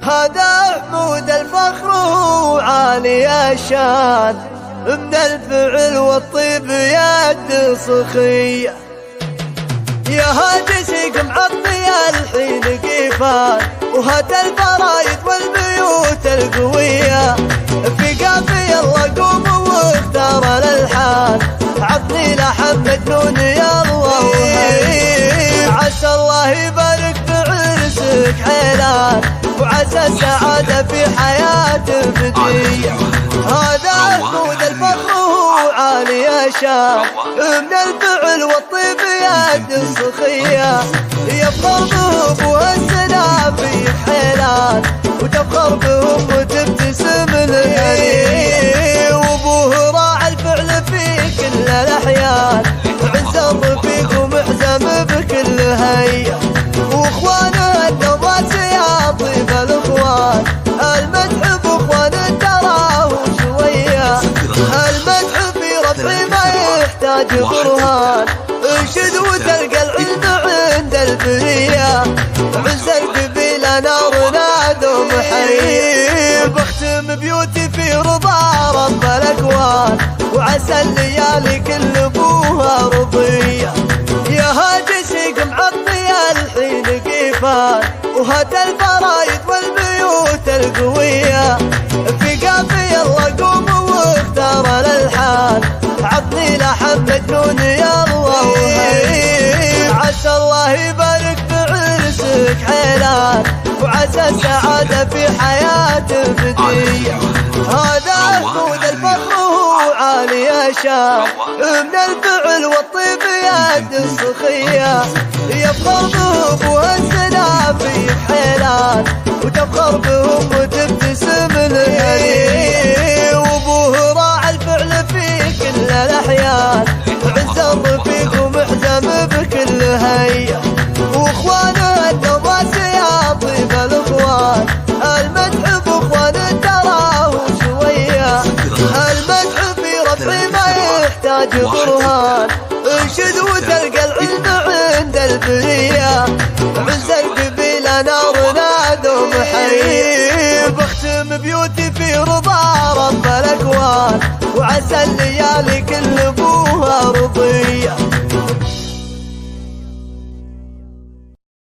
هذا حمود الفخر وعالي الشان، من الفعل والطيب يد صخية. يا هاجسك معطي الحين قيفان، وهات الفرايد والبيوت القوية. في قافي الله قوم واختار الالحان، عطني لحن مجنون يا الله وهي. عسى الله يبارك في عرسك حيلان، وعسى السعادة في حياة بدية. هذا حمود الفخر وعالي الشان، من الفعل والطيب يد الصخية. يفخر بهم والسلام في حيلان، وتفخر بهم وتبتسم الهنية. وابوه راعى الفعل في كل الاحيان، عز الرفيق ومحزم بكل هيئة. واخوانه النواس يا طيب الاخوان، المدح باخوان تراه شوية. المدح في رفع ما يحتاج برهان، انشد وتلقى العلم عند البرية. عز القبيل نار نادوا محيي، بختم بيوتي في رضا رب الاكوان، وعسى الليالي كل ابوها رضية. يا هاجسك معطي الحين قيفان، وهات الفرايد والبيوت القوية. في قافي الله قوم واختار الالحان، عطني لحن مجنون يا الله وهي. عسى الله يبارك في عرسك حيلان، وعسى السعادة في حياة بدية. هذا حمود الفخر وعالي الشان، من الفعل والطيب يد الصخية. يفخر بهم والسلام في حيلان، وتفخر بهم وتبتسم الهنية. وابوه راعى الفعل في كل الاحيان، عز الرفيق ومحزم بكل هيئة. واخوانه النواس يا طيب الاخوان، المدح باخوان تراه شوية. المدح في رفع ما يحتاج برهان، انشد وتلقى العلم عند البرية. عز القبيل نار نادوا محيي، بختم بيوتي في رضا رب الاكوان، وعسى الليالي كل ابوها رضية.